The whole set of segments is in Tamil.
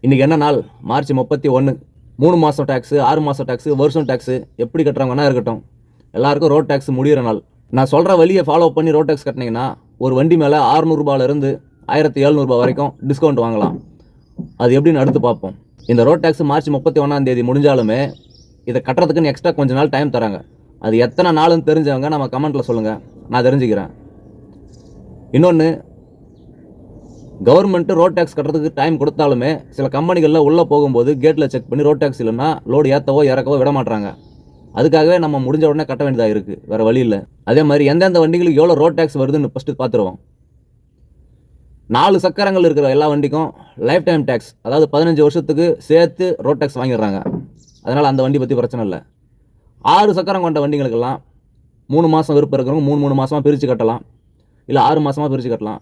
இன்றைக்கி என்ன நாள்? மார்ச் 31. 3 மாதம் டேக்ஸு, 6 மாதம் டேக்ஸு, வருஷம் டேக்ஸு எப்படி கட்டுறவங்கன்னா இருக்கட்டும், எல்லாருக்கும் ரோட் டேக்ஸ் முடிகிற நாள். நான் சொல்கிற வழியை ஃபாலோ பண்ணி ரோட் டேக்ஸ் கட்டினீங்கன்னா ஒரு வண்டி மேலே 600 ரூபாயிலிருந்து 1700 வரைக்கும் டிஸ்கவுண்ட் வாங்கலாம். அது எப்படின்னு அடுத்து பார்ப்போம். இந்த ரோட் டேக்ஸ் மார்ச் 31 முடிஞ்சாலுமே இதை கட்டுறதுக்குன்னு எக்ஸ்ட்ரா கொஞ்ச நாள் டைம் தராங்க. அது எத்தனை நாளுன்னு தெரிஞ்சவங்க நம்ம கமெண்ட்டில் சொல்லுங்கள், நான் தெரிஞ்சுக்கிறேன். இன்னொன்று, கவர்மெண்ட்டு ரோட் டேக்ஸ் கட்டுறதுக்கு டைம் கொடுத்தாலுமே சில கம்பெனிகளில் உள்ளே போகும்போது கேட்டில் செக் பண்ணி ரோட் டேக்ஸ் இல்லைன்னா லோடு ஏற்றவோ இறக்கவோ விட மாட்டாங்க. அதுக்காகவே நம்ம முடிஞ்ச உடனே கட்ட வேண்டியதாக இருக்குது, வேறு வழி இல்லை. அதே மாதிரி எந்தெந்த வண்டிகளுக்கு எவ்வளோ ரோட் டேக்ஸ் வருதுன்னு ஃபஸ்ட்டு பார்த்துருவோம். 4 சக்கரங்கள் இருக்கிற எல்லா வண்டிக்கும் லைஃப் டைம் டேக்ஸ், அதாவது 15 வருஷத்துக்கு சேர்த்து ரோட் டேக்ஸ் வாங்கிடுறாங்க. அதனால் அந்த வண்டி பற்றி பிரச்சனை இல்லை. 6 சக்கரம் கொண்ட வண்டிகளுக்கெல்லாம் 3 மாதம் விருப்பம் இருக்கிறவங்க 3 மாதமாக பிரித்து கட்டலாம், இல்லை 6 மாதமாக பிரித்து கட்டலாம்,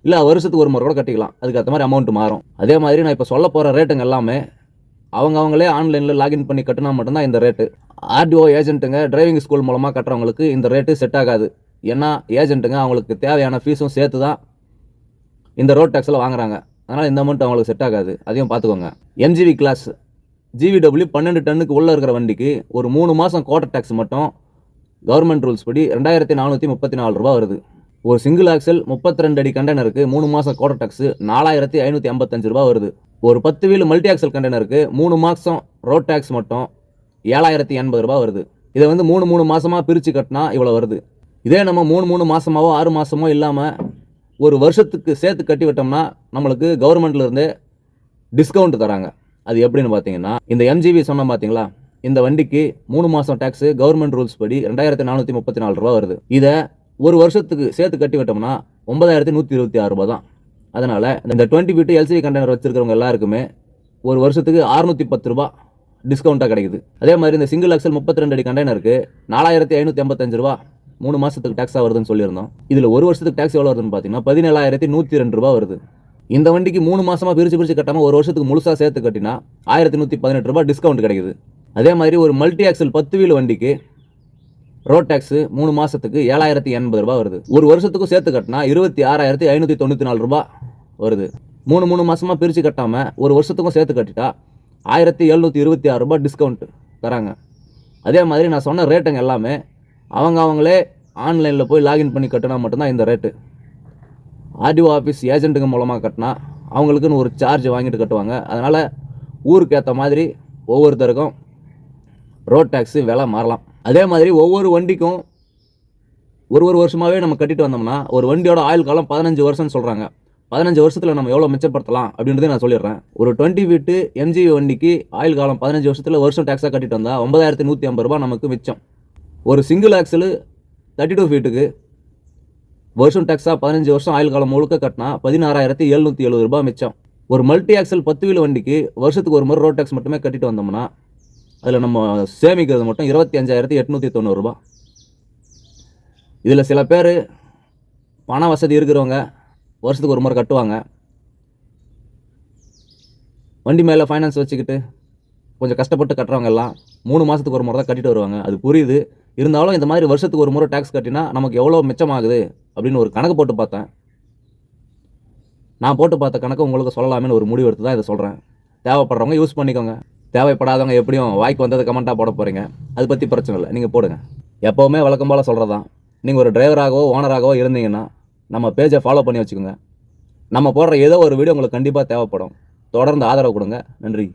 இல்லை வருஷத்துக்கு ஒரு முறை கூட கட்டிக்கலாம். அதுக்கு ஏற்ற மாதிரி அமௌண்ட் மாறும். அதே மாதிரி நான் இப்போ சொல்ல போகிற ரேட்டுங்க எல்லாமே அவங்களே ஆன்லைனில் லாகின் பண்ணி கட்டினா மட்டும்தான் இந்த ரேட்டு. ஆர்டிஓ ஏஜென்ட்டுங்க டிரைவிங் ஸ்கூல் மூலமாக கட்டுறவங்களுக்கு இந்த ரேட்டு செட் ஆகாது. ஏன்னா ஏஜென்ட்டுங்க அவங்களுக்கு தேவையான ஃபீஸும் சேர்த்து தான் இந்த ரோட் டேக்ஸில் வாங்குறாங்க. அதனால் இந்த அமௌண்ட் அவங்களுக்கு செட் ஆகாது, அதையும் பார்த்துக்கோங்க. எம்ஜிவி கிளாஸ் ஜிவிடபிள்யூ 12 டன்னுக்கு உள்ளே இருக்கிற வண்டிக்கு ஒரு 3 மாதம் குவார்ட்டர் டேக்ஸ் மட்டும் கவர்மெண்ட் ரூல்ஸ் படி 2434 ரூபா வருது. ஒரு சிங்கிள் ஆக்சல் 32 அடி கண்டெய்னருக்கு 3 மாதம் குவார்ட்டர் டேக்ஸ் 4555 ரூபா வருது. ஒரு 10 வீல் மல்டி ஆக்சல் கண்டெய்னருக்கு 3 மாதம் ரோட் டேக்ஸ் மட்டும் 7080 ரூபா வருது. இதை வந்து 3 மாதமாக பிரித்து கட்டினா இவ்வளோ வருது. இதே நம்ம 3 மாதமாவோ 6 மாதமோ இல்லாமல் ஒரு வருஷத்துக்கு சேர்த்து கட்டி விட்டோம்னா நம்மளுக்கு கவர்மெண்ட்லேருந்தே டிஸ்கவுண்ட் தராங்க. அது எப்படின்னு பார்த்தீங்கன்னா, இந்த எம்ஜிவி சொன்னோம் பார்த்தீங்களா, இந்த வண்டிக்கு 3 மாதம் டேக்ஸு கவர்மெண்ட் ரூல்ஸ் படி 2434 ரூபா வருது. இதை ஒரு வருஷத்துக்கு சேர்த்து கட்டி விட்டோம்னா 9126 ரூபா தான். அதனால் இந்த 20 ஃபீட் எல்சிவி கண்டெய்னர் வச்சுருக்கிறவங்க எல்லாருக்குமே ஒரு வருஷத்துக்கு 610 ரூபா டிஸ்கவுண்ட்டாக கிடைக்குது. அதே மாதிரி இந்த சிங்கிள் ஆக்சல் 32 அடி கண்டெய்னருக்கு 4555 ரூபா 3 மாதத்துக்கு டேக்ஸாக வருதுன்னு சொல்லியிருந்தோம். இதில் ஒரு வருஷத்துக்கு டேக்ஸ் எவ்வளோ வருதுன்னு பார்த்தீங்கன்னா 17102 ரூபா வருது. இந்த வண்டிக்கு 3 மாதமாக பிரித்து கட்டாமல் ஒரு வருஷத்துக்கு முழுசாக சேர்த்து கட்டினா 1118 ரூபா டிஸ்கவுண்ட் கிடைக்குது. அதே மாதிரி ஒரு மல்டி ஆக்சல் 10 வீல் வண்டிக்கு ரோட் டேக்ஸு 3 மாதத்துக்கு 7080 ரூபா வருது. ஒரு வருஷத்துக்கும் சேர்த்து கட்டினா 26594 ரூபா வருது. 3 மாதமாக பிரித்து கட்டாமல் ஒரு வருஷத்துக்கும் சேர்த்து கட்டிட்டா 1726 ரூபா டிஸ்கவுண்ட் தராங்க. அதே மாதிரி நான் சொன்ன ரேட்டுங்க எல்லாமே அவங்களே ஆன்லைனில் போய் லாகின் பண்ணி கட்டினா மட்டும்தான் இந்த ரேட்டு. ஆர்டிஓ ஆஃபீஸ் ஏஜென்ட்டுங்க மூலமாக கட்டினா அவங்களுக்குன்னு ஒரு சார்ஜ் வாங்கிட்டு கட்டுவாங்க. அதனால் ஊருக்கு ஏற்ற மாதிரி ஒவ்வொருத்தருக்கும் ரோட் டேக்ஸு விலை மாறலாம். அதே மாதிரி ஒவ்வொரு வண்டிக்கும் ஒரு வருஷமாகவே நம்ம கட்டிட்டு வந்தோம்னா ஒரு வண்டியோட ஆயுள் காலம் 15 வருஷம்னு சொல்கிறாங்க. 15 வருஷத்தில் நம்ம எவ்வளோ மிச்சப்படுத்தலாம் அப்படின்றதே நான் சொல்லிடுறேன். ஒரு 20 ஃபீட்டு எம்ஜிவி வண்டிக்கு ஆயுள் காலம் 15 வருஷத்தில் வருஷம் டேக்ஸாக கட்டிட்டு வந்தால் 9150 ரூபா நமக்கு மிச்சம். ஒரு சிங்கிள் ஆக்சலு 32 ஃபீட்டுக்கு வருஷம் டேக்ஸாக 15 வருஷம் ஆயுள் காலம் முழுக்க கட்டினா 16770 ரூபா மிச்சம். ஒரு மல்டி ஆக்சல் 10 வீல் வண்டிக்கு வருஷத்துக்கு ஒரு முறை ரோட் டேக்ஸ் மட்டுமே கட்டிட்டு வந்தோம்னா அதில் நம்ம சேமிக்கிறது மட்டும் 25890 ரூபா. இதில் சில பேர் பண வசதி இருக்கிறவங்க வருஷத்துக்கு ஒரு முறை கட்டுவாங்க. வண்டி மேலே ஃபைனான்ஸ் வச்சுக்கிட்டு கொஞ்சம் கஷ்டப்பட்டு கட்டுறவங்க எல்லாம் 3 மாதத்துக்கு ஒரு முறை தான் கட்டிட்டு வருவாங்க. அது புரியுது. இருந்தாலும் இந்த மாதிரி வருஷத்துக்கு ஒரு முறை டேக்ஸ் கட்டினா நமக்கு எவ்வளோ மிச்சமாகுது அப்படின்னு ஒரு கணக்கு போட்டு பார்த்தேன். நான் போட்டு பார்த்த கணக்கு உங்களுக்கு சொல்லலாமேன்னு ஒரு முடிவு எடுத்து தான் இதை சொல்கிறேன். தேவைப்படுறவங்க யூஸ் பண்ணிக்கோங்க. தேவைப்படாதவங்க எப்படியும் வாய்க்கு வந்தது கமெண்ட்டாக போட போகிறீங்க. அதை பற்றி பிரச்சனை இல்லை, நீங்கள் போடுங்க. எப்போவுமே வழக்கம் போல் சொல்கிறது தான், நீங்கள் ஒரு டிரைவராகவோ ஓனராகவோ இருந்தீங்கன்னா நம்ம பேஜை ஃபாலோ பண்ணி வச்சுக்கோங்க. நம்ம போடுற ஏதோ ஒரு வீடியோ உங்களுக்கு கண்டிப்பாக தேவைப்படும். தொடர்ந்து ஆதரவு கொடுங்க. நன்றி.